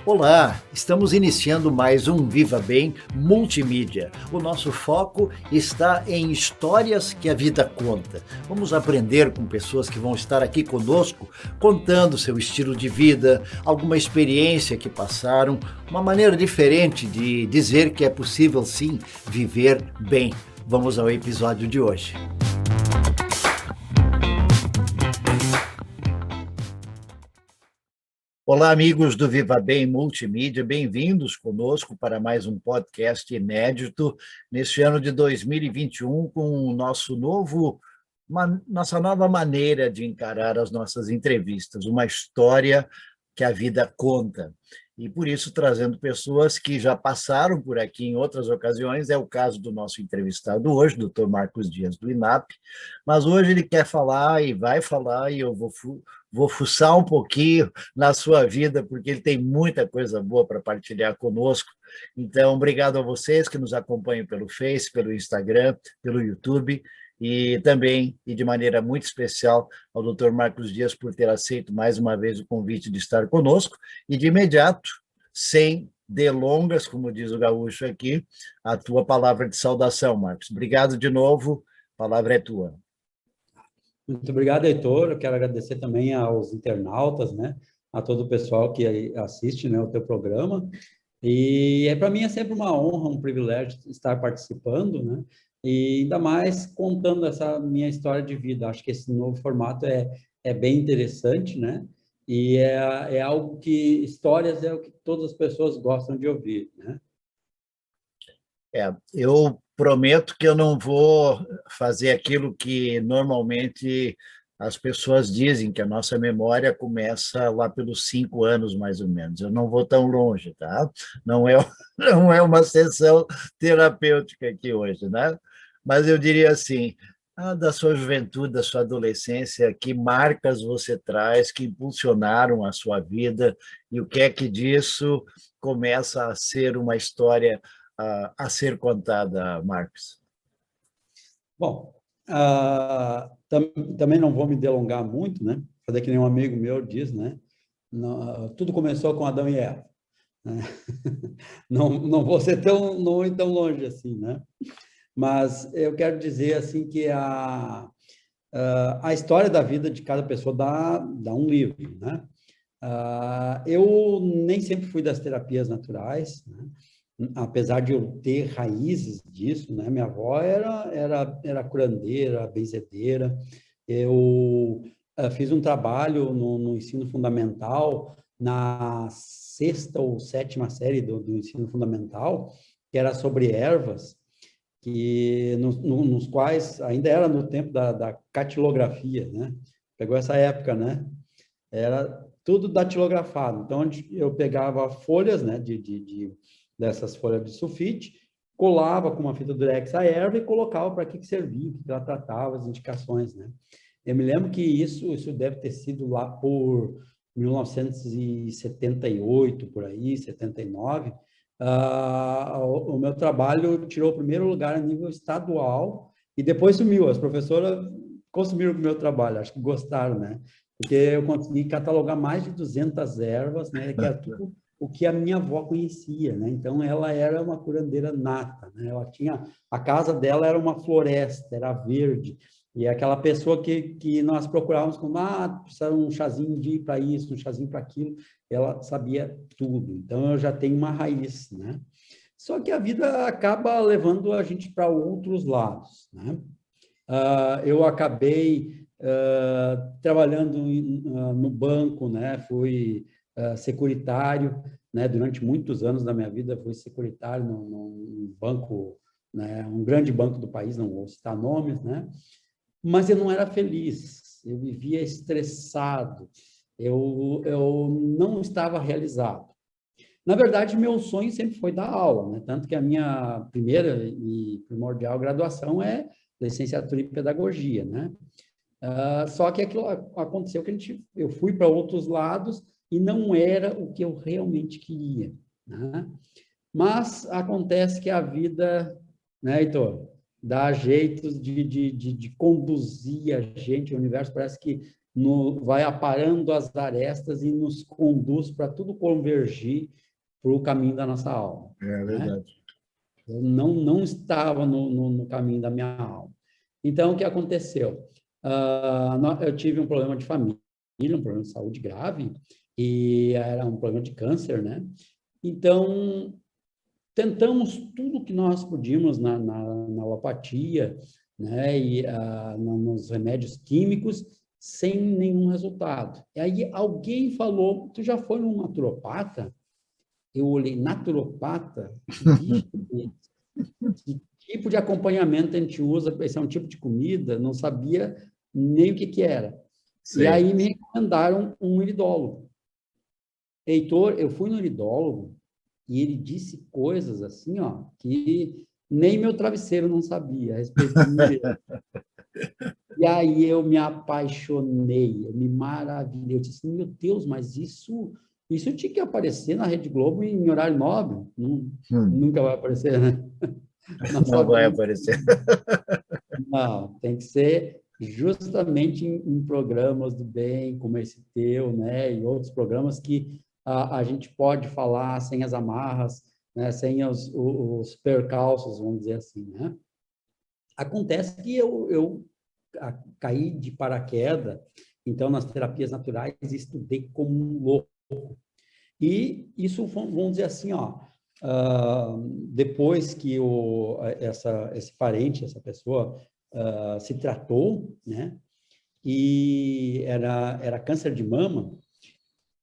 Olá, estamos iniciando mais um Viva Bem Multimídia. O nosso foco está em histórias que a vida conta. Vamos aprender com pessoas que vão estar aqui conosco, contando seu estilo de vida, alguma experiência que passaram, uma maneira diferente de dizer que é possível sim viver bem. Vamos ao episódio de hoje. Olá, amigos do Viva Bem Multimídia, bem-vindos conosco para mais um podcast inédito neste ano de 2021 com nossa nova maneira de encarar as nossas entrevistas, uma história que a vida conta. E por isso trazendo pessoas que já passaram por aqui em outras ocasiões, é o caso do nosso entrevistado hoje, Dr. Marcos Dias do INAP, mas hoje ele quer falar e vai falar e eu vou fuçar um pouquinho na sua vida, porque ele tem muita coisa boa para partilhar conosco. Então, obrigado a vocês que nos acompanham pelo Face, pelo Instagram, pelo YouTube, e também, e de maneira muito especial, ao Dr. Marcos Dias por ter aceito mais uma vez o convite de estar conosco, e de imediato, sem delongas, como diz o gaúcho aqui, a tua palavra de saudação, Marcos. Obrigado de novo, a palavra é tua. Muito obrigado, Heitor. Eu quero agradecer também aos internautas, né? A todo o pessoal que assiste, né, o teu programa. E para mim é sempre uma honra, um privilégio estar participando, né? E ainda mais contando essa minha história de vida. Acho que esse novo formato é bem interessante, né? E é algo que, histórias é o que todas as pessoas gostam de ouvir, né? Eu prometo que eu não vou fazer aquilo que normalmente as pessoas dizem, que a nossa memória começa lá pelos 5 anos, mais ou menos. Eu não vou tão longe, tá? Não é, não é uma sessão terapêutica aqui hoje, né? Mas eu diria assim, da sua juventude, da sua adolescência, que marcas você traz que impulsionaram a sua vida e o que é que disso começa a ser uma história a ser contada, Marcos? Bom, também não vou me delongar muito, né? Fazer que nem um amigo meu diz, né? Tudo começou com Adão e Eva, né? Não vou ser tão longe assim, né? Mas eu quero dizer assim que a história da vida de cada pessoa dá um livro, né? Eu nem sempre fui das terapias naturais, né? Apesar de eu ter raízes disso, né? Minha avó era curandeira, benzedeira. Eu fiz um trabalho no ensino fundamental, na sexta ou sétima série do ensino fundamental, que era sobre ervas, nos quais ainda era no tempo da catilografia, né? Pegou essa época, né? Era tudo datilografado. Então, onde eu pegava folhas, né, dessas folhas de sulfite, colava com uma fita durex a erva e colocava para que servia, que ela tratava, as indicações, né? Eu me lembro que isso deve ter sido lá por 1978, por aí, 79. O meu trabalho tirou o primeiro lugar a nível estadual e depois sumiu. As professoras consumiram o meu trabalho, acho que gostaram, né? Porque eu consegui catalogar mais de 200 ervas, né? Que era tudo o que a minha avó conhecia, né? Então, ela era uma curandeira nata, né? A casa dela era uma floresta, era verde, e aquela pessoa que nós procurávamos como, precisa um chazinho de para isso, um chazinho para aquilo, ela sabia tudo. Então, eu já tenho uma raiz, né? Só que a vida acaba levando a gente para outros lados, né? Eu acabei trabalhando no banco, né? Fui securitário, né? Durante muitos anos da minha vida fui securitário num banco, né? Um grande banco do país, não vou citar nomes, né? Mas eu não era feliz, eu vivia estressado, eu não estava realizado. Na verdade, meu sonho sempre foi dar aula, né? Tanto que a minha primeira e primordial graduação é licenciatura em pedagogia, né? Só que aquilo aconteceu que eu fui para outros lados e não era o que eu realmente queria, né? Mas acontece que a vida, né, Heitor, dá jeitos de conduzir a gente, o universo parece que vai aparando as arestas e nos conduz para tudo convergir para o caminho da nossa alma, É né? verdade. Eu não estava no caminho da minha alma. Então, o que aconteceu? Eu tive um problema de família, um problema de saúde grave, e era um problema de câncer, né? Então, tentamos tudo que nós podíamos na alopatia, né? E nos remédios químicos, sem nenhum resultado. E aí alguém falou, tu já foi num naturopata? Eu olhei, naturopata? Que bicho é esse? Que tipo de acompanhamento a gente usa? Esse é um tipo de comida? Não sabia nem o que era. E Sei. aí me recomendaram um iridólogo. Heitor, eu fui no iridólogo e ele disse coisas assim, ó, que nem meu travesseiro não sabia a respeito de mim mesmo. E aí eu me apaixonei, eu me maravilhei. Eu disse, meu Deus, mas isso tinha que aparecer na Rede Globo em horário nobre. Nunca vai aparecer, né? Nós Não vai sabemos. aparecer. Não, tem que ser justamente em programas do bem, como esse teu, né? E outros programas que a gente pode falar sem as amarras, né? Sem os percalços, vamos dizer assim, né? Acontece que eu caí de paraquedas, então, nas terapias naturais, estudei como um louco. E isso, vamos dizer assim, ó, depois que esse parente, essa pessoa, se tratou, né, e era câncer de mama,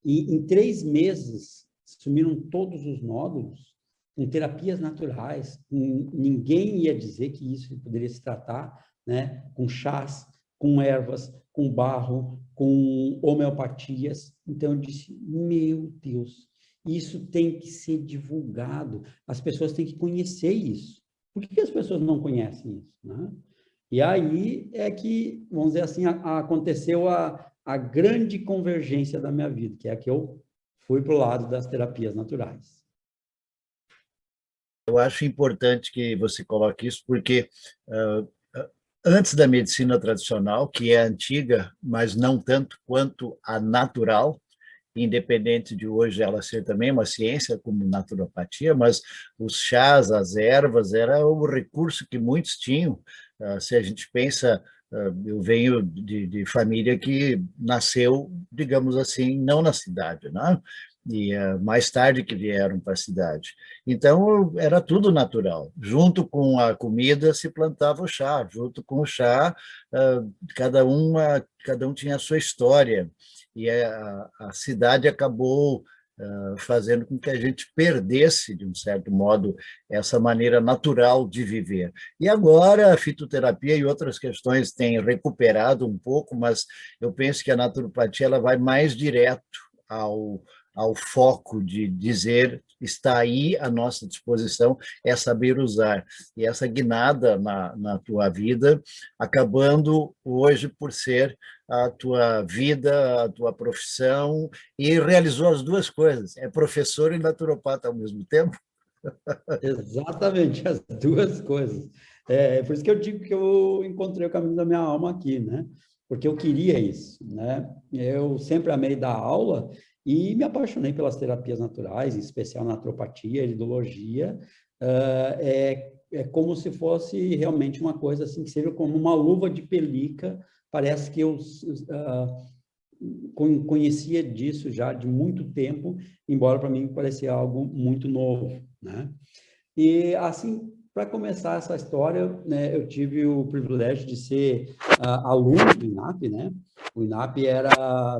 e em 3 meses sumiram todos os nódulos, com terapias naturais, ninguém ia dizer que isso poderia se tratar, né, com chás, com ervas, com barro, com homeopatias. Então eu disse, meu Deus, isso tem que ser divulgado, as pessoas têm que conhecer isso. Por que as pessoas não conhecem isso, né? E aí é que, vamos dizer assim, aconteceu a grande convergência da minha vida, que é a que eu fui para o lado das terapias naturais. Eu acho importante que você coloque isso, porque antes da medicina tradicional, que é antiga, mas não tanto quanto a natural, independente de hoje ela ser também uma ciência como naturopatia, mas os chás, as ervas, era o recurso que muitos tinham. Se a gente pensa, eu venho de família que nasceu, digamos assim, não na cidade, né? E mais tarde que vieram para a cidade. Então, era tudo natural. Junto com a comida se plantava o chá, junto com o chá, cada um tinha a sua história, e a cidade acabou fazendo com que a gente perdesse, de um certo modo, essa maneira natural de viver. E agora a fitoterapia e outras questões têm recuperado um pouco, mas eu penso que a naturopatia ela vai mais direto ao foco de dizer está aí à nossa disposição, é saber usar. E essa guinada na tua vida, acabando hoje por ser a tua vida, a tua profissão, e realizou as duas coisas, é professor e naturopata ao mesmo tempo. Exatamente, as duas coisas. É por isso que eu digo que eu encontrei o caminho da minha alma aqui, né? Porque eu queria isso, né? Eu sempre amei dar aula e me apaixonei pelas terapias naturais, em especial naturopatia, iridologia. É como se fosse realmente uma coisa assim, que seja como uma luva de pelica. Parece que eu conhecia disso já de muito tempo, embora para mim parecia algo muito novo, né? E, assim, para começar essa história, né, eu tive o privilégio de ser aluno do INAP, né? O INAP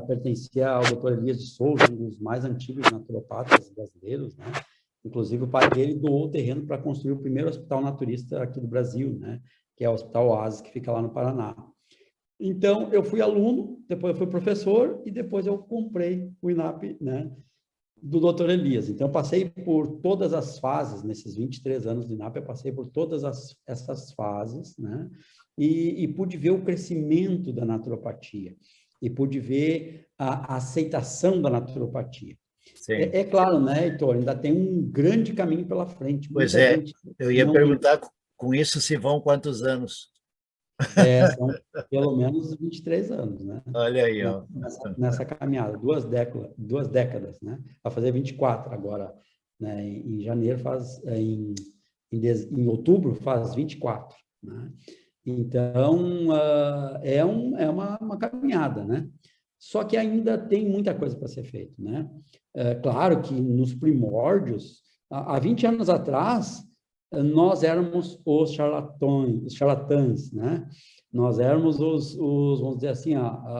pertencia ao Dr. Elias de Souza, um dos mais antigos naturopatas brasileiros, né? Inclusive, o pai dele doou o terreno para construir o primeiro hospital naturista aqui do Brasil, né? Que é o Hospital Oasis, que fica lá no Paraná. Então, eu fui aluno, depois eu fui professor e depois eu comprei o INAP, né? Do Dr. Elias. Então, eu passei por todas as fases, nesses 23 anos de INAP, eu passei por todas essas fases, né? E pude ver o crescimento da naturopatia, e pude ver a aceitação da naturopatia. Sim. É claro, né, Heitor, ainda tem um grande caminho pela frente, Pois muita é, gente eu ia não conhece. perguntar com isso se vão quantos anos? São pelo menos 23 anos, né? Olha aí, ó. Nessa caminhada, duas décadas, né? Vai fazer 24 agora, né? Em janeiro em outubro faz 24, né? Então, é uma caminhada, né? Só que ainda tem muita coisa para ser feita, né? Claro que nos primórdios, há 20 anos atrás, nós éramos os charlatães, né? Nós éramos vamos dizer assim,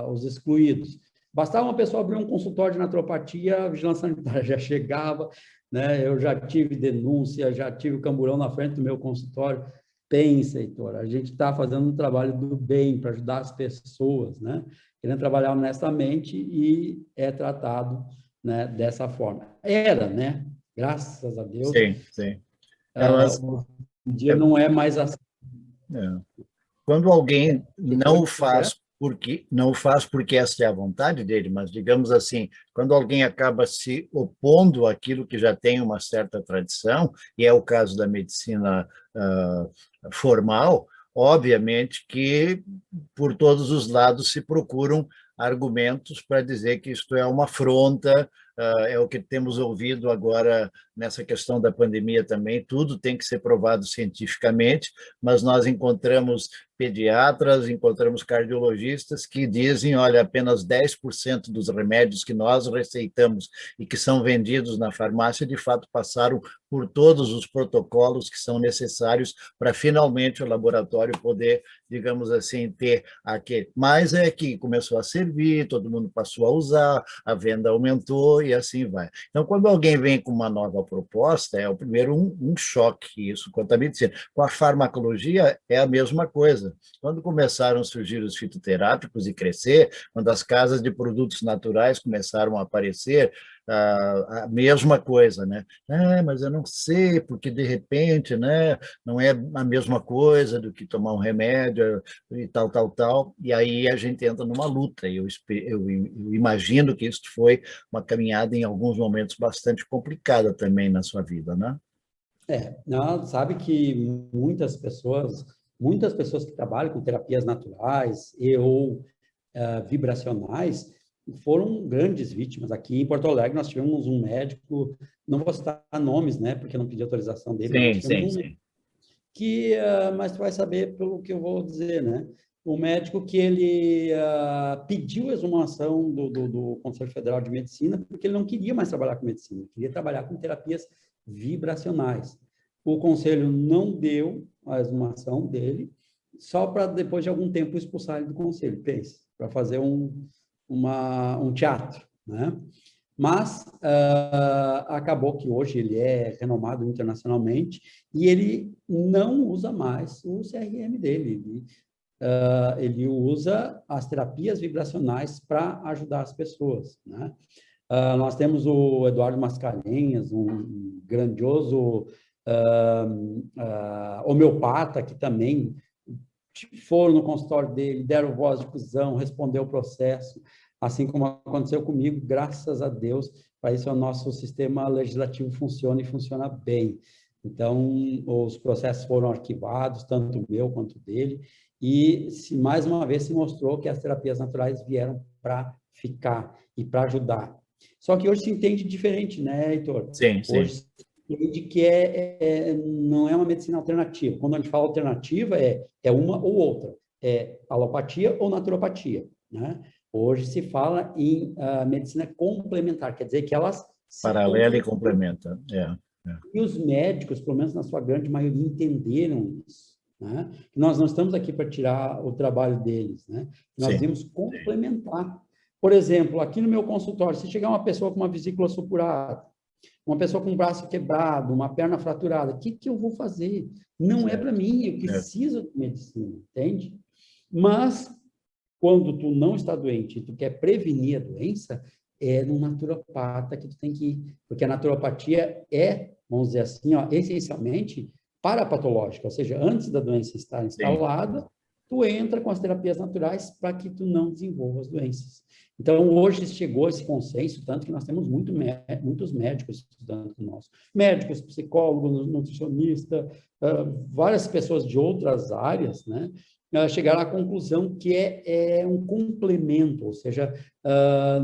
os excluídos. Bastava uma pessoa abrir um consultório de naturopatia, a vigilância sanitária já chegava, né? Eu já tive denúncia, já tive o camburão na frente do meu consultório. Pensa, Heitor, a gente está fazendo um trabalho do bem para ajudar as pessoas, né? Querendo trabalhar honestamente e é tratado, né, dessa forma. Era, né? Graças a Deus, Sim, sim. É, mas, hoje em dia não é mais assim. é. Quando alguém não o É? faz porque essa é a vontade dele, mas digamos assim, quando alguém acaba se opondo àquilo que já tem uma certa tradição, e é o caso da medicina formal, obviamente que por todos os lados se procuram argumentos para dizer que isto é uma afronta, é o que temos ouvido agora nessa questão da pandemia também, tudo tem que ser provado cientificamente, mas nós encontramos pediatras, encontramos cardiologistas que dizem, olha, apenas 10% dos remédios que nós receitamos e que são vendidos na farmácia, de fato, passaram por todos os protocolos que são necessários para finalmente o laboratório poder, digamos assim, ter aquele. Mas é que começou a servir, todo mundo passou a usar, a venda aumentou e assim vai. Então, quando alguém vem com uma nova proposta, é o primeiro um choque isso quanto à medicina. Com a farmacologia é a mesma coisa. Quando começaram a surgir os fitoterápicos e crescer, quando as casas de produtos naturais começaram a aparecer, a mesma coisa, né? Mas eu não sei, porque de repente, né, não é a mesma coisa do que tomar um remédio e tal, tal, tal, e aí a gente entra numa luta, e eu imagino que isso foi uma caminhada em alguns momentos bastante complicada também na sua vida, né? Não, sabe que muitas pessoas que trabalham com terapias naturais e ou vibracionais foram grandes vítimas. Aqui em Porto Alegre nós tivemos um médico, não vou citar nomes, né, porque eu não pedi autorização dele, mas nós Sim, tivemos sim, um sim. que, mas tu vai saber pelo que eu vou dizer, né? O médico que ele pediu a exumação do Conselho Federal de Medicina porque ele não queria mais trabalhar com medicina, ele queria trabalhar com terapias vibracionais. O conselho não deu a exumação dele, só para depois de algum tempo expulsar ele do conselho, pensa, para fazer um teatro, né? Mas acabou que hoje ele é renomado internacionalmente e ele não usa mais o CRM dele. Ele usa as terapias vibracionais para ajudar as pessoas, né? Nós temos o Eduardo Mascarenhas, um grandioso homeopata que também foram no consultório dele, deram voz de prisão, respondeu o processo, assim como aconteceu comigo, graças a Deus, para isso o nosso sistema legislativo funciona e funciona bem. Então, os processos foram arquivados, tanto o meu quanto o dele, e mais uma vez se mostrou que as terapias naturais vieram para ficar e para ajudar. Só que hoje se entende diferente, né, Heitor? Sim, sim. Hoje de que não é uma medicina alternativa. Quando a gente fala alternativa, é uma ou outra. É alopatia ou naturopatia, né? Hoje se fala em medicina complementar, quer dizer que elas se Paralela e complementam. complementa. E os médicos, pelo menos na sua grande maioria, entenderam isso, né? Nós não estamos aqui para tirar o trabalho deles, né? Nós Sim. devemos complementar. Por exemplo, aqui no meu consultório, se chegar uma pessoa com uma vesícula supurada, uma pessoa com um braço quebrado, uma perna fraturada, o que eu vou fazer? Não é para Certo, mim, eu certo. preciso de medicina, entende? Mas, quando tu não está doente e tu quer prevenir a doença, é no naturopata que tu tem que ir, porque a naturopatia vamos dizer assim, essencialmente parapatológica, ou seja, antes da doença estar Sim. instalada, tu entra com as terapias naturais para que tu não desenvolva as doenças. Então, hoje chegou esse consenso, tanto que nós temos muitos médicos estudando conosco. Médicos, psicólogos, nutricionistas, várias pessoas de outras áreas, né? chegaram à conclusão que é um complemento, ou seja,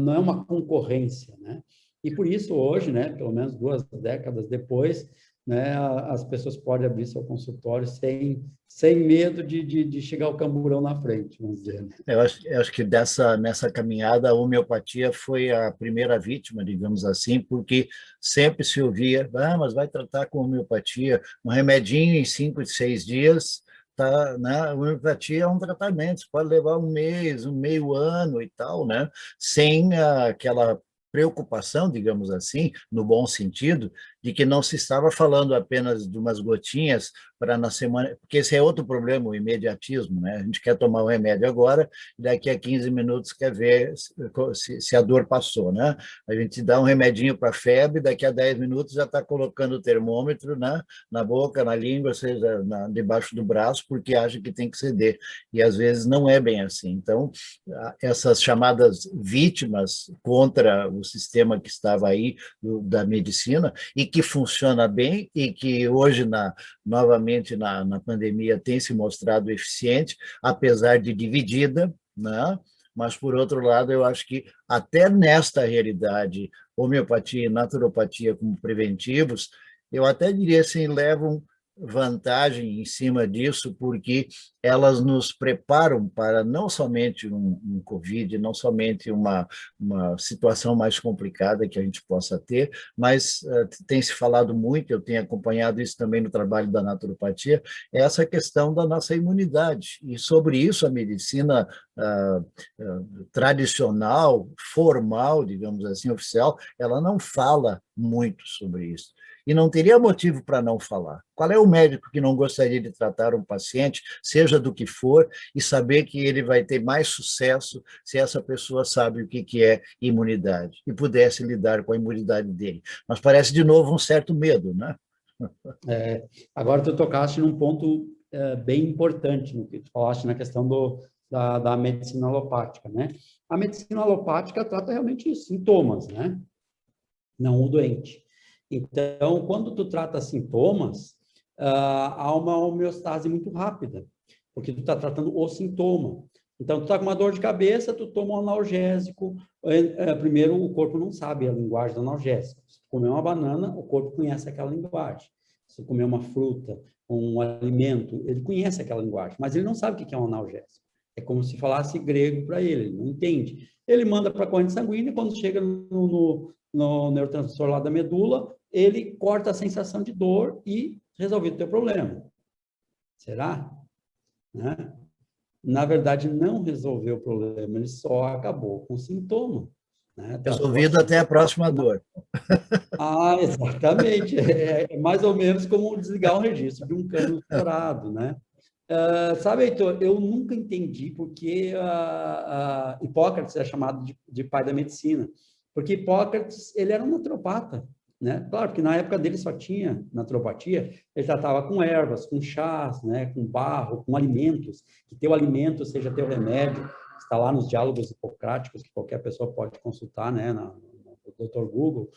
não é uma concorrência, né? E por isso hoje, né, pelo menos 2 décadas depois, né, as pessoas podem abrir seu consultório sem medo de chegar ao camburão na frente, vamos dizer, né? Eu acho que nessa caminhada a homeopatia foi a primeira vítima, digamos assim, porque sempre se ouvia, mas vai tratar com homeopatia, um remedinho em 5, 6 dias, tá, né? A homeopatia é um tratamento, pode levar um mês, um meio ano e tal, né? Sem aquela preocupação, digamos assim, no bom sentido, de que não se estava falando apenas de umas gotinhas para na semana, porque esse é outro problema, o imediatismo, né? A gente quer tomar o remédio agora, e daqui a 15 minutos quer ver se a dor passou, né? A gente dá um remedinho para febre, daqui a 10 minutos já está colocando o termômetro, né? Na boca, na língua, seja debaixo do braço, porque acha que tem que ceder. E às vezes não é bem assim. Então, essas chamadas vítimas contra o sistema que estava aí da medicina e que funciona bem e que hoje, novamente, na pandemia, tem se mostrado eficiente, apesar de dividida, né? Mas, por outro lado, eu acho que até nesta realidade, homeopatia e naturopatia como preventivos, eu até diria assim, levam vantagem em cima disso, porque elas nos preparam para não somente um Covid, não somente uma situação mais complicada que a gente possa ter, mas tem se falado muito, eu tenho acompanhado isso também no trabalho da naturopatia, é essa questão da nossa imunidade. E sobre isso a medicina tradicional, formal, digamos assim, oficial, ela não fala muito sobre isso. E não teria motivo para não falar. Qual é o médico que não gostaria de tratar um paciente, seja do que for, e saber que ele vai ter mais sucesso se essa pessoa sabe o que é imunidade e pudesse lidar com a imunidade dele? Mas parece, de novo, um certo medo, né? Agora, tu tocaste num ponto bem importante, no que tu falaste na questão da medicina alopática, né? A medicina alopática trata realmente sintomas, né? Não o doente. Então, quando tu trata sintomas, há uma homeostase muito rápida, porque tu está tratando o sintoma. Então, tu está com uma dor de cabeça, tu toma um analgésico. Primeiro, o corpo não sabe a linguagem do analgésico. Se tu comer uma banana, o corpo conhece aquela linguagem. Se tu comer uma fruta, um alimento, ele conhece aquela linguagem, mas ele não sabe o que é um analgésico. É como se falasse grego para ele não entende. Ele manda para a corrente sanguínea, quando chega no neurotransmissor lá da medula, ele corta a sensação de dor e resolve o teu problema. Será? Né? Na verdade, não resolveu o problema, ele só acabou com o sintoma. Né? Resolvido até a próxima dor. Exatamente. É mais ou menos como desligar o registro de um cano estourado, né? Sabe, Heitor, eu nunca entendi porque Hipócrates é chamado de pai da medicina, porque Hipócrates, ele era um naturopata, né? Claro que na época dele só tinha naturopatia, ele tratava com ervas, com chás, né? Com barro, com alimentos, que teu alimento seja teu remédio, está lá nos diálogos hipocráticos, que qualquer pessoa pode consultar, né? No Dr. Google.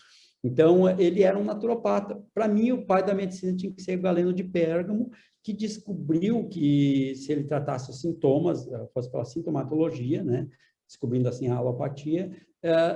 Então, ele era um naturopata. Para mim, o pai da medicina tinha que ser Galeno de Pérgamo, que descobriu que se ele tratasse os sintomas, fosse pela sintomatologia, né, descobrindo assim a alopatia,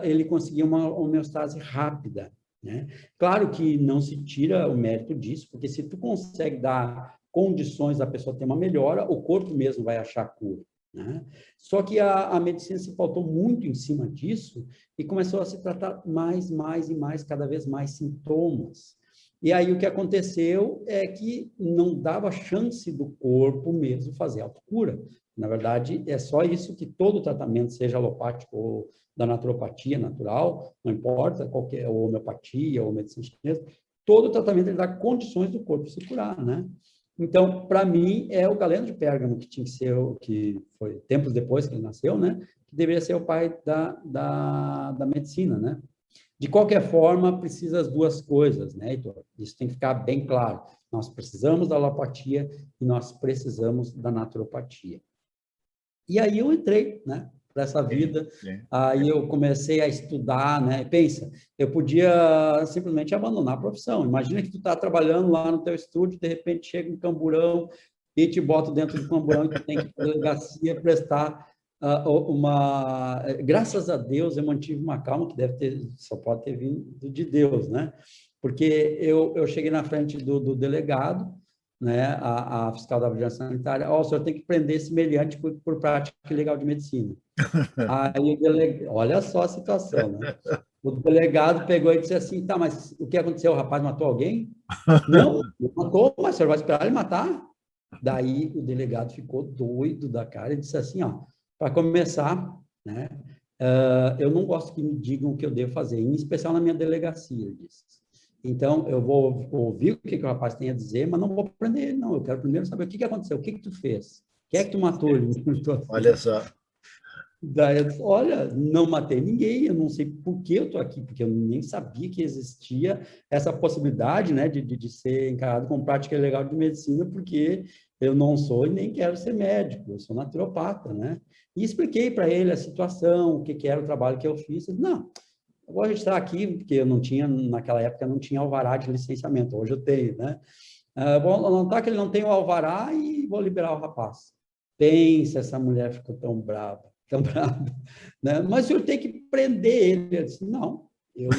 ele conseguia uma homeostase rápida, né? Claro que não se tira o mérito disso, porque se tu consegue dar condições da pessoa ter uma melhora, o corpo mesmo vai achar cura, né? Só que a medicina se pautou muito em cima disso e começou a se tratar mais e mais, cada vez mais sintomas. E aí o que aconteceu é que não dava chance do corpo mesmo fazer autocura. Na verdade, é só isso que todo tratamento, seja alopático ou da naturopatia natural, não importa qualquer, ou homeopatia ou medicina chinesa, todo tratamento ele dá condições do corpo se curar, né? Então, para mim, é o Galeno de Pérgamo que tinha que ser o que foi tempos depois que ele nasceu, né? Que deveria ser o pai da medicina, né? De qualquer forma, precisa as duas coisas, né, Heitor? Isso tem que ficar bem claro. Nós precisamos da alopatia e nós precisamos da naturopatia. E aí eu entrei, né, para essa vida. Aí eu comecei a estudar, né? Pensa, eu podia simplesmente abandonar a profissão. Imagina que tu está trabalhando lá no teu estúdio, de repente chega um camburão, e te botam dentro do camburão e tu tem que ir para a delegacia prestar uma... Graças a Deus, eu mantive uma calma que deve ter, só pode ter vindo de Deus, né? Porque eu cheguei na frente do delegado, né, a fiscal da vigilância sanitária, o senhor tem que prender esse meliante por prática ilegal de medicina. Aí o delegado, olha só a situação, né? O delegado pegou e disse assim, tá, mas o que aconteceu? O rapaz matou alguém? Não, não matou, mas o senhor vai esperar ele matar? Daí o delegado ficou doido da cara e disse assim, ó, para começar, né, eu não gosto que me digam o que eu devo fazer, em especial na minha delegacia, ele disse. Então, eu vou ouvir o que o rapaz tem a dizer, mas não vou prender ele, não. Eu quero primeiro saber o que aconteceu, o que tu fez? Quem é que tu matou? Ele me perguntou assim. Olha só. Daí eu disse, olha, não matei ninguém, eu não sei por que eu estou aqui, porque eu nem sabia que existia essa possibilidade, né, de ser encarado com prática ilegal de medicina, porque eu não sou e nem quero ser médico, eu sou naturopata, né? E expliquei para ele a situação, o que era o trabalho que eu fiz. Ele disse, não, eu vou registrar aqui, porque eu não tinha, naquela época, não tinha alvará de licenciamento, hoje eu tenho, né? Vou anotar que ele não tem o alvará e vou liberar o rapaz. Pensa, essa mulher ficou tão brava, né? Mas o senhor tem que prender ele. Eu disse, não, eu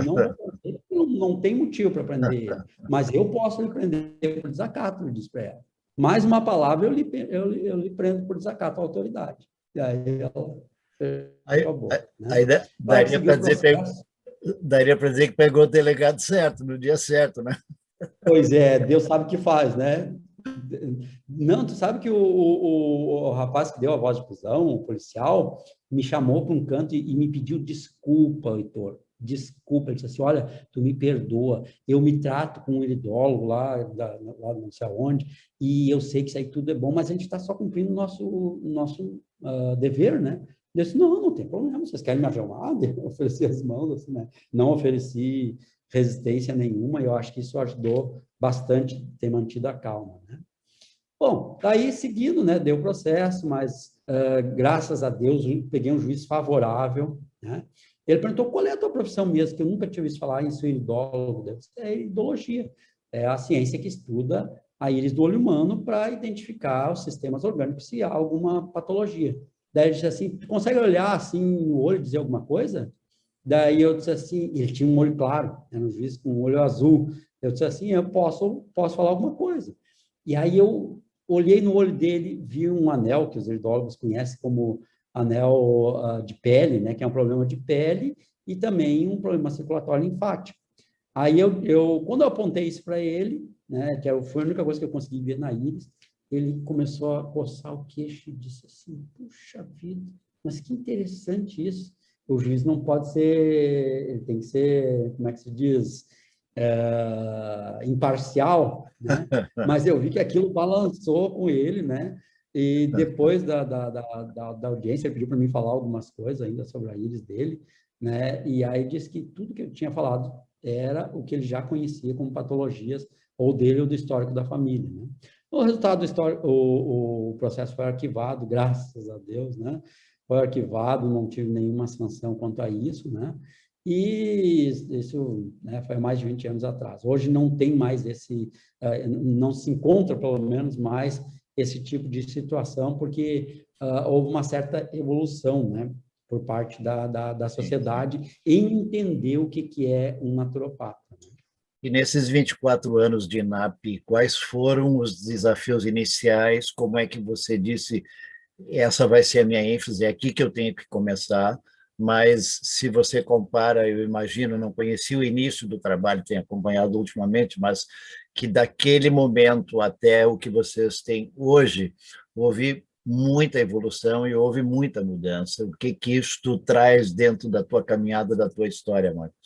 não vou prender, não tem motivo para prender ele, mas eu posso lhe prender por desacato, eu disse para ela. Mais uma palavra, eu lhe prendo por desacato à autoridade. E aí ela Aí, fechou a boca, né? aí Claro que seguiu o processo. daria para dizer que pegou o delegado certo, no dia certo, né? Pois é, Deus sabe o que faz, né? Não, tu sabe que o rapaz que deu a voz de prisão, o policial, me chamou para um canto e me pediu desculpa, Heitor. Desculpa, ele disse assim, olha, tu me perdoa, eu me trato com um iridólogo lá não sei aonde, e eu sei que isso aí tudo é bom, mas a gente está só cumprindo o nosso dever, né? Eu disse, não tem problema, vocês querem me ajudar? Eu ofereci as mãos, assim, né? Não ofereci resistência nenhuma, e eu acho que isso ajudou bastante ter mantido a calma, né? Bom, daí seguindo, né, deu o processo, mas graças a Deus peguei um juiz favorável, né? Ele perguntou qual é a tua profissão mesmo, que eu nunca tinha ouvido falar em iridólogo. É iridologia, é a ciência que estuda a íris do olho humano para identificar os sistemas orgânicos se há alguma patologia. Daí ele disse assim, tu consegue olhar assim no olho e dizer alguma coisa? Daí eu disse assim, ele tinha um olho claro, era um juiz com um olho azul. Eu disse assim, eu posso falar alguma coisa. E aí eu olhei no olho dele, vi um anel que os iridólogos conhecem como anel de pele, né, que é um problema de pele e também um problema circulatório linfático. Aí quando eu apontei isso para ele, né, foi a única coisa que eu consegui ver na íris, ele começou a coçar o queixo e disse assim, puxa vida, mas que interessante isso. O juiz não pode ser, ele tem que ser, como é que se diz, imparcial, né? Mas eu vi que aquilo balançou com ele, né? E depois da audiência, ele pediu para mim falar algumas coisas ainda sobre a íris dele, né? E aí disse que tudo que eu tinha falado era o que ele já conhecia como patologias, ou dele ou do histórico da família, né? O resultado do histórico, o processo foi arquivado, graças a Deus, né? Foi arquivado, não tive nenhuma sanção quanto a isso, né? E isso, né, foi há mais de 20 anos atrás. Hoje não tem mais não se encontra, pelo menos, mais esse tipo de situação, porque houve uma certa evolução, né, por parte da sociedade em entender o que é um naturopata. E nesses 24 anos de INAP, quais foram os desafios iniciais? Como é que você disse, essa vai ser a minha ênfase, é aqui que eu tenho que começar, mas se você compara, eu imagino, não conheci o início do trabalho, tenho acompanhado ultimamente, mas que daquele momento até o que vocês têm hoje, houve muita evolução e houve muita mudança. O que isto traz dentro da tua caminhada, da tua história, Marcos?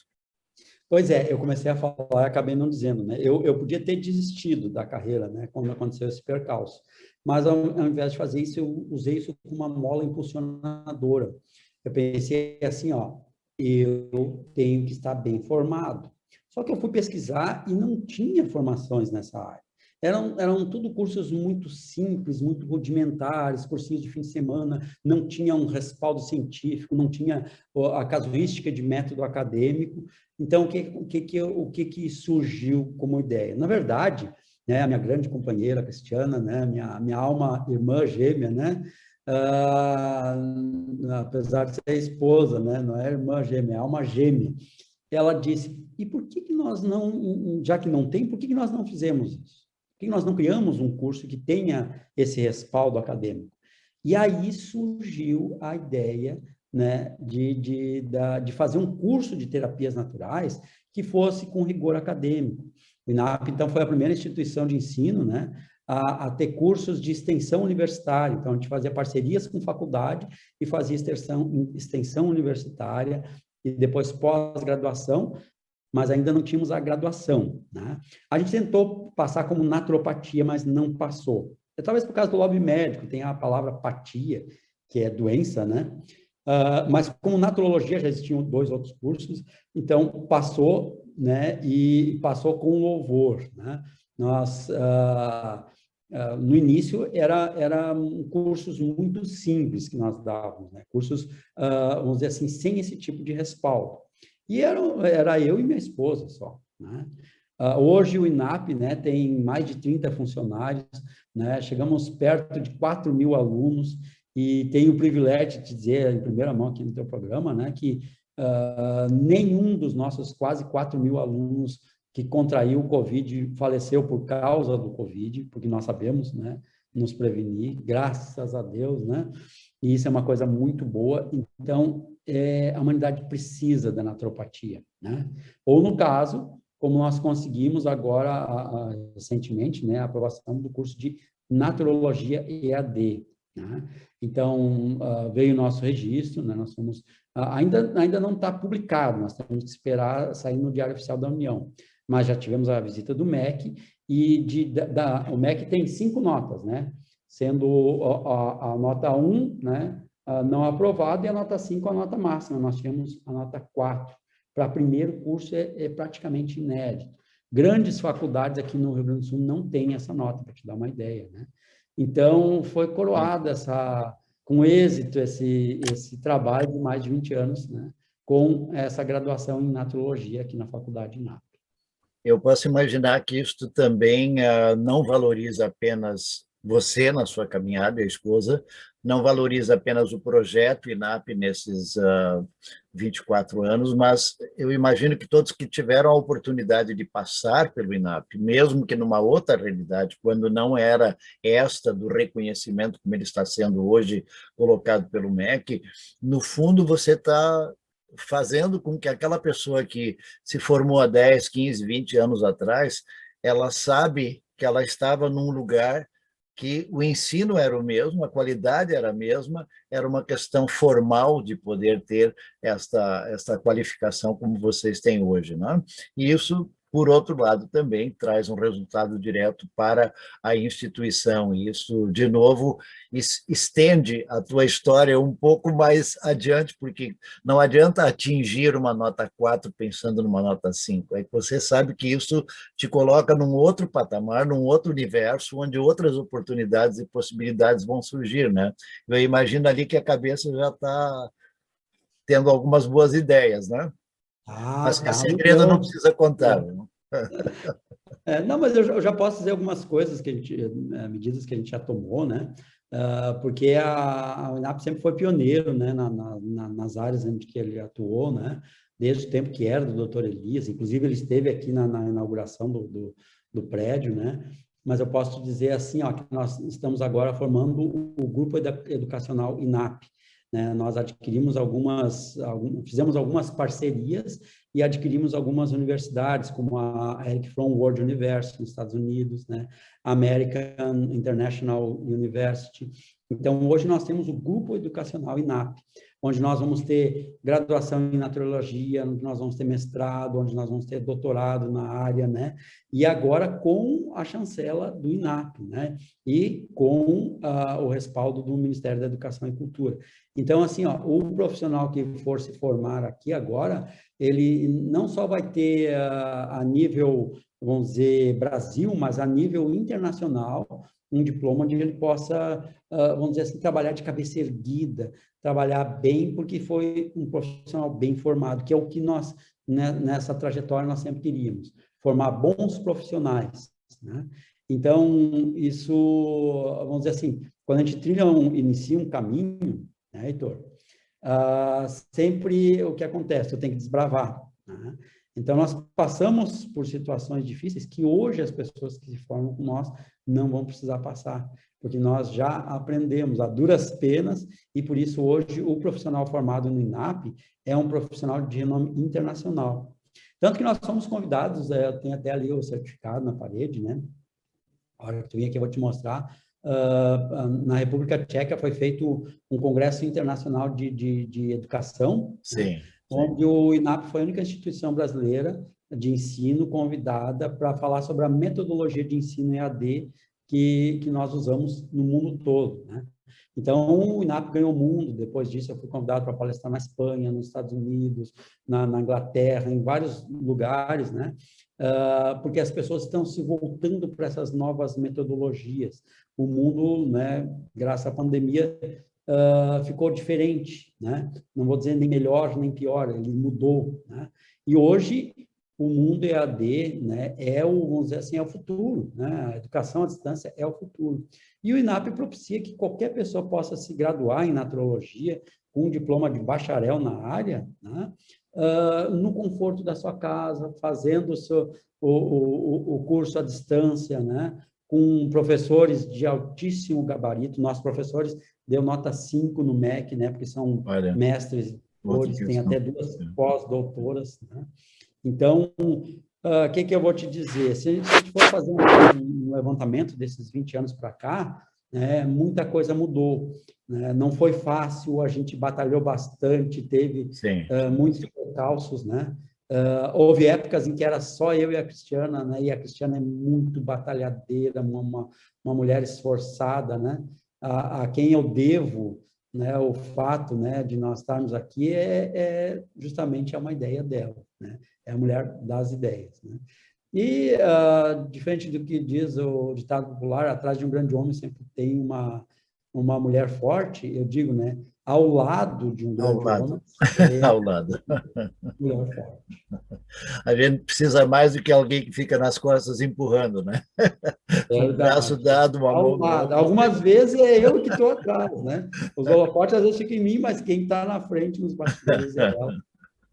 Pois é, eu comecei a falar e acabei não dizendo, né? Eu podia ter desistido da carreira, né? Quando aconteceu esse percalço. Mas, ao invés de fazer isso, eu usei isso como uma mola impulsionadora. Eu pensei assim, ó, eu tenho que estar bem formado. Só que eu fui pesquisar e não tinha formações nessa área. Eram tudo cursos muito simples, muito rudimentares, cursinhos de fim de semana, não tinha um respaldo científico, não tinha a casuística de método acadêmico. Então, o que surgiu como ideia? Na verdade, né? A minha grande companheira, Cristiana, né? Minha alma irmã gêmea, né? Apesar de ser esposa, né? Não é irmã gêmea, é alma gêmea. Ela disse, e por que nós não, já que não tem, por que nós não fizemos isso? Por que nós não criamos um curso que tenha esse respaldo acadêmico? E aí surgiu a ideia, né, de fazer um curso de terapias naturais que fosse com rigor acadêmico. O INAP, então, foi a primeira instituição de ensino, né, a ter cursos de extensão universitária. Então, a gente fazia parcerias com faculdade e fazia extensão universitária e depois pós-graduação, mas ainda não tínhamos a graduação, né? A gente tentou passar como naturopatia, mas não passou. Talvez por causa do lobby médico, tem a palavra patia, que é doença, né? Mas como naturologia já existiam 2 outros cursos, então passou, né? E passou com louvor, né? Nós, no início, eram cursos muito simples que nós dávamos, né? Cursos, vamos dizer assim, sem esse tipo de respaldo. E era eu e minha esposa só, né? Hoje o INAP, né, tem mais de 30 funcionários, né? Chegamos perto de 4.000 alunos e tenho o privilégio de dizer em primeira mão aqui no teu programa, né, que nenhum dos nossos quase 4.000 alunos que contraiu o Covid faleceu por causa do Covid, porque nós sabemos, né, nos prevenir, graças a Deus, né? E isso é uma coisa muito boa. Então, a humanidade precisa da naturopatia, né? Ou, no caso, como nós conseguimos agora, recentemente, né, a aprovação do curso de Naturologia EAD, né? Então, veio o nosso registro, né? Nós somos... ainda não está publicado, nós temos que esperar sair no Diário Oficial da União, mas já tivemos a visita do MEC, e o MEC tem 5 notas, né? Sendo a nota 1, né, não aprovada, e a nota 5 a nota máxima. Nós tivemos a nota 4. Para primeiro curso é praticamente inédito. Grandes faculdades aqui no Rio Grande do Sul não têm essa nota, para te dar uma ideia, né? Então, foi coroada com êxito esse trabalho de mais de 20 anos, né, com essa graduação em naturologia aqui na Faculdade INAP. Eu posso imaginar que isto também não valoriza apenas você na sua caminhada, a esposa, não valoriza apenas o projeto INAP nesses 24 anos, mas eu imagino que todos que tiveram a oportunidade de passar pelo INAP, mesmo que numa outra realidade, quando não era esta do reconhecimento, como ele está sendo hoje colocado pelo MEC, no fundo você está fazendo com que aquela pessoa que se formou há 10, 15, 20 anos atrás, ela sabe que ela estava num lugar que o ensino era o mesmo, a qualidade era a mesma, era uma questão formal de poder ter esta qualificação como vocês têm hoje, né? E isso, por outro lado, também traz um resultado direto para a instituição. E isso, de novo, estende a tua história um pouco mais adiante, porque não adianta atingir uma nota 4 pensando numa nota 5. É que você sabe que isso te coloca num outro patamar, num outro universo, onde outras oportunidades e possibilidades vão surgir, né? Eu imagino ali que a cabeça já está tendo algumas boas ideias, né? Mas que é Tá, segredo não precisa contar. Não, mas eu já posso dizer algumas coisas que medidas que a gente já tomou, né? Porque a UNAP sempre foi pioneiro, né, nas áreas em que ele atuou, né? Desde o tempo que era do Dr. Elias, inclusive ele esteve aqui na inauguração do prédio, né? Mas eu posso te dizer assim, ó, que nós estamos agora formando o grupo educacional INAP, né? Nós fizemos algumas parcerias e adquirimos algumas universidades, como a Eric Fromm World University, nos Estados Unidos, né? American International University. Então, hoje nós temos o Grupo Educacional INAP, onde nós vamos ter graduação em naturologia, onde nós vamos ter mestrado, onde nós vamos ter doutorado na área, né? E agora com a chancela do INAP, né? E com o respaldo do Ministério da Educação e Cultura. Então, assim, ó, o profissional que for se formar aqui agora, ele não só vai ter a nível, vamos dizer, Brasil, mas a nível internacional, um diploma onde ele possa, vamos dizer assim, trabalhar de cabeça erguida, trabalhar bem, porque foi um profissional bem formado, que é o que nós, né, nessa trajetória, nós sempre queríamos, formar bons profissionais, né? Então, isso, vamos dizer assim, quando a gente inicia um caminho, né, Heitor? Sempre o que acontece? Eu tenho que desbravar, né? Então, nós passamos por situações difíceis que hoje as pessoas que se formam com nós não vão precisar passar, porque nós já aprendemos a duras penas e, por isso, hoje, o profissional formado no INAP é um profissional de renome internacional. Tanto que nós somos convidados, tem até ali o certificado na parede, né? A hora que tu vir aqui, eu vou te mostrar. Na República Tcheca foi feito um congresso internacional de educação, né? Sim, Onde o INAP foi a única instituição brasileira de ensino convidada para falar sobre a metodologia de ensino EAD que nós usamos no mundo todo, né? Então, o INAP ganhou o mundo. Depois disso, eu fui convidado para palestrar na Espanha, nos Estados Unidos, na Inglaterra, em vários lugares, né? Porque as pessoas estão se voltando para essas novas metodologias. O mundo, né, graças à pandemia, ficou diferente, né? Não vou dizer nem melhor nem pior, ele mudou, né? E hoje o mundo EAD, né, vamos dizer assim, é o futuro, né? A educação à distância é o futuro. E o INAP propicia que qualquer pessoa possa se graduar em naturologia com um diploma de bacharel na área, né? No conforto da sua casa, fazendo o curso à distância, né? Com professores de altíssimo gabarito. Nossos professores deu nota 5 no MEC, né? Porque são olha, mestres, outra têm até questão. 2 pós-doutoras, né? Então, o que eu vou te dizer? Se a gente for fazer um levantamento desses 20 anos para cá, né, muita coisa mudou, né? Não foi fácil, a gente batalhou bastante, teve Sim, muitos percalços, né? Houve épocas em que era só eu e a Cristiana, né? E a Cristiana é muito batalhadeira, uma mulher esforçada, né? A quem eu devo, né, o fato, né, de nós estarmos aqui justamente uma ideia dela, né? É a mulher das ideias, né? E, diferente do que diz o ditado popular, atrás de um grande homem sempre tem uma mulher forte, eu digo, né? Ao lado de um ao grande lado, homem, é ao lado. uma mulher forte. A gente precisa mais do que alguém que fica nas costas empurrando, né? Um braço Verdade. dado, uma Ao mão lado. dada. Algumas vezes é eu que estou atrás, né? Os holofotes às vezes ficam em mim, mas quem está na frente nos bastidores é ela,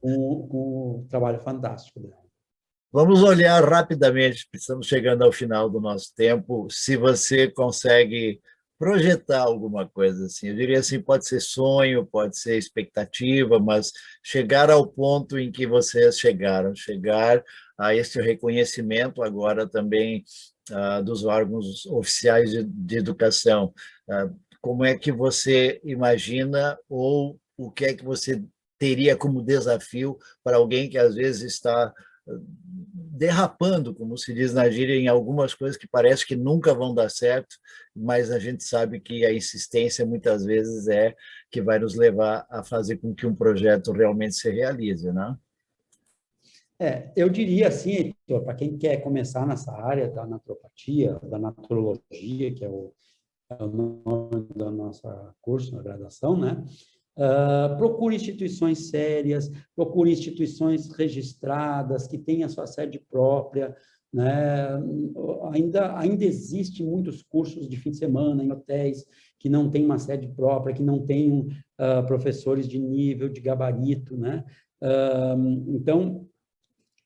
com o trabalho fantástico dela. Vamos olhar rapidamente, estamos chegando ao final do nosso tempo, se você consegue projetar alguma coisa assim. Eu diria assim, pode ser sonho, pode ser expectativa, mas chegar ao ponto em que vocês chegaram, chegar a esse reconhecimento agora também dos órgãos oficiais de educação. Como é que você imagina ou o que é que você teria como desafio para alguém que às vezes está derrapando, como se diz na gíria, em algumas coisas que parece que nunca vão dar certo, mas a gente sabe que a insistência muitas vezes é que vai nos levar a fazer com que um projeto realmente se realize, né? Eu diria assim, Heitor, para quem quer começar nessa área da naturopatia, da naturologia, que é o nome da nossa curso, na graduação, né? Procure instituições sérias, procure instituições registradas, que tenham a sua sede própria, né? Ainda existe muitos cursos de fim de semana em hotéis que não têm uma sede própria, que não têm professores de nível, de gabarito, né? Então,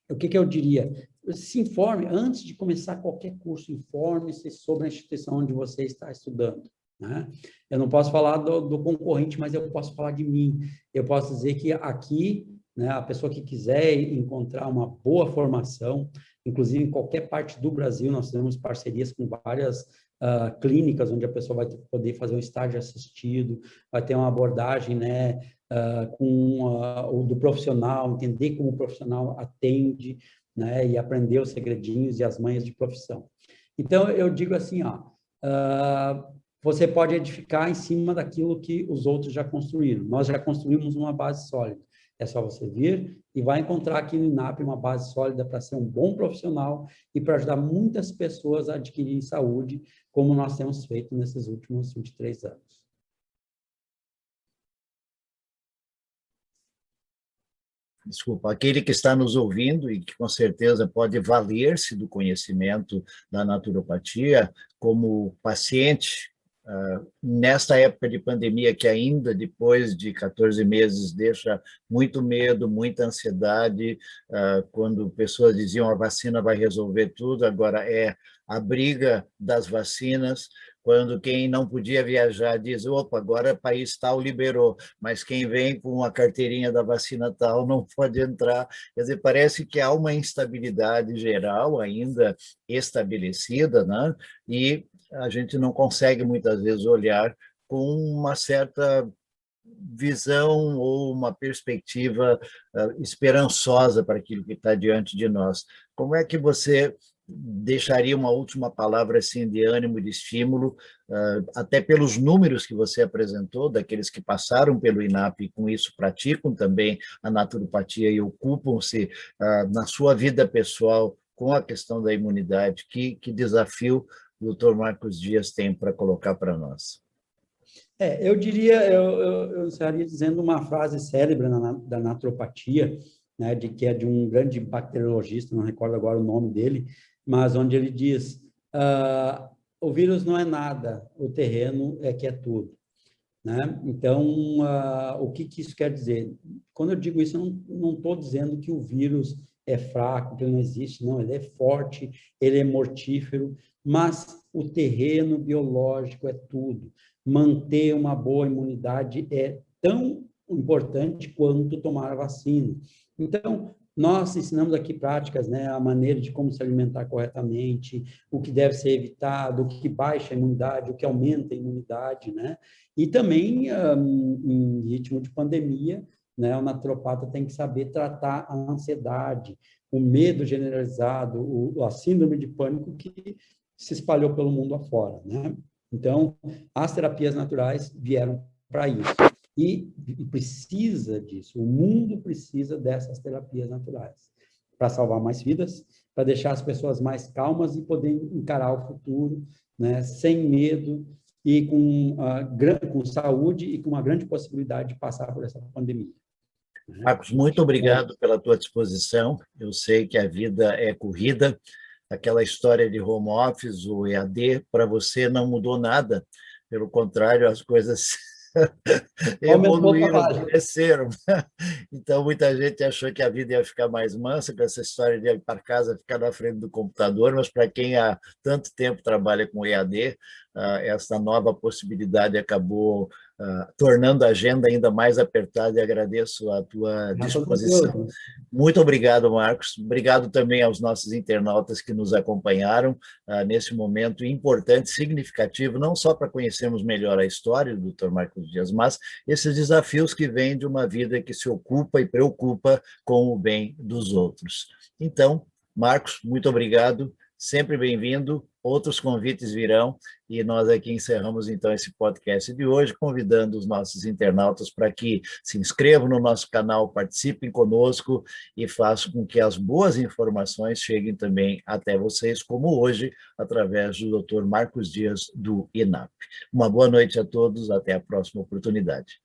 o que eu diria? Se informe, antes de começar qualquer curso, informe-se sobre a instituição onde você está estudando, né? Eu não posso falar do concorrente, mas eu posso falar de mim. Eu posso dizer que aqui, né, a pessoa que quiser encontrar uma boa formação, inclusive em qualquer parte do Brasil, nós temos parcerias com várias clínicas, onde a pessoa vai poder fazer um estágio assistido, vai ter uma abordagem, né, o do profissional, entender como o profissional atende, né, e aprender os segredinhos e as manhas de profissão. Então, eu digo assim, você pode edificar em cima daquilo que os outros já construíram. Nós já construímos uma base sólida. É só você vir e vai encontrar aqui no INAP uma base sólida para ser um bom profissional e para ajudar muitas pessoas a adquirirem saúde, como nós temos feito nesses últimos 23 anos. desculpa, aquele que está nos ouvindo e que com certeza pode valer-se do conhecimento da naturopatia como paciente, nesta época de pandemia que ainda depois de 14 meses deixa muito medo, muita ansiedade, quando pessoas diziam a vacina vai resolver tudo, agora é a briga das vacinas, quando quem não podia viajar diz, opa, agora o país tal liberou, mas quem vem com a carteirinha da vacina tal não pode entrar. Quer dizer, parece que há uma instabilidade geral ainda estabelecida, né? E a gente não consegue muitas vezes olhar com uma certa visão ou uma perspectiva esperançosa para aquilo que está diante de nós. Como é que você deixaria uma última palavra assim de ânimo, de estímulo, até pelos números que você apresentou, daqueles que passaram pelo INAP e com isso praticam também a naturopatia e ocupam-se na sua vida pessoal com a questão da imunidade? Que desafio o doutor Marcos Dias tem para colocar para nós? Eu diria, eu estaria dizendo uma frase célebre da naturopatia, né, que é de um grande bacteriologista, não recordo agora o nome dele, mas onde ele diz, o vírus não é nada, o terreno é que é tudo. Né? Então, o que isso quer dizer? Quando eu digo isso, eu não estou dizendo que o vírus é fraco, que ele não existe, não, ele é forte, ele é mortífero, mas o terreno biológico é tudo. Manter uma boa imunidade é tão importante quanto tomar a vacina. Então, nós ensinamos aqui práticas, né, a maneira de como se alimentar corretamente, o que deve ser evitado, o que baixa a imunidade, o que aumenta a imunidade, né? E também, em ritmo de pandemia, né, o naturopata tem que saber tratar a ansiedade, o medo generalizado, a síndrome de pânico que se espalhou pelo mundo afora, né? Então, as terapias naturais vieram para isso. E precisa disso, o mundo precisa dessas terapias naturais para salvar mais vidas, para deixar as pessoas mais calmas e poder encarar o futuro, né, sem medo e com saúde e com uma grande possibilidade de passar por essa pandemia. Marcos, muito obrigado pela tua disposição. Eu sei que a vida é corrida, aquela história de home office, o EAD, para você não mudou nada, pelo contrário, as coisas evoluíram, cresceram. Então, muita gente achou que a vida ia ficar mais mansa com essa história de ir para casa, ficar na frente do computador, mas para quem há tanto tempo trabalha com EAD, essa nova possibilidade acabou tornando a agenda ainda mais apertada, e agradeço a tua disposição. Muito obrigado, Marcos. Obrigado também aos nossos internautas que nos acompanharam nesse momento importante, significativo, não só para conhecermos melhor a história do Dr. Marcos Dias, mas esses desafios que vêm de uma vida que se ocupa e preocupa com o bem dos outros. Então, Marcos, muito obrigado, sempre bem-vindo. Outros convites virão e nós aqui encerramos então esse podcast de hoje, convidando os nossos internautas para que se inscrevam no nosso canal, participem conosco e façam com que as boas informações cheguem também até vocês, como hoje, através do Dr. Marcos Dias, do INAP. Uma boa noite a todos, até a próxima oportunidade.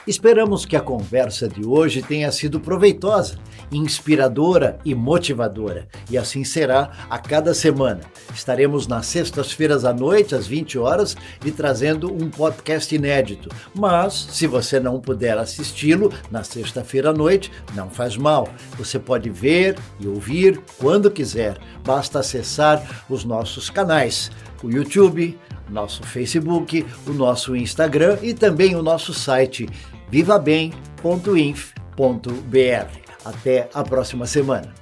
Esperamos que a conversa de hoje tenha sido proveitosa, inspiradora e motivadora, e assim será a cada semana. Estaremos nas sextas-feiras à noite, às 20 horas, e trazendo um podcast inédito. Mas, se você não puder assisti-lo na sexta-feira à noite, não faz mal. Você pode ver e ouvir quando quiser. Basta acessar os nossos canais, o YouTube, nosso Facebook, o nosso Instagram e também o nosso site vivabem.inf.br. Até a próxima semana.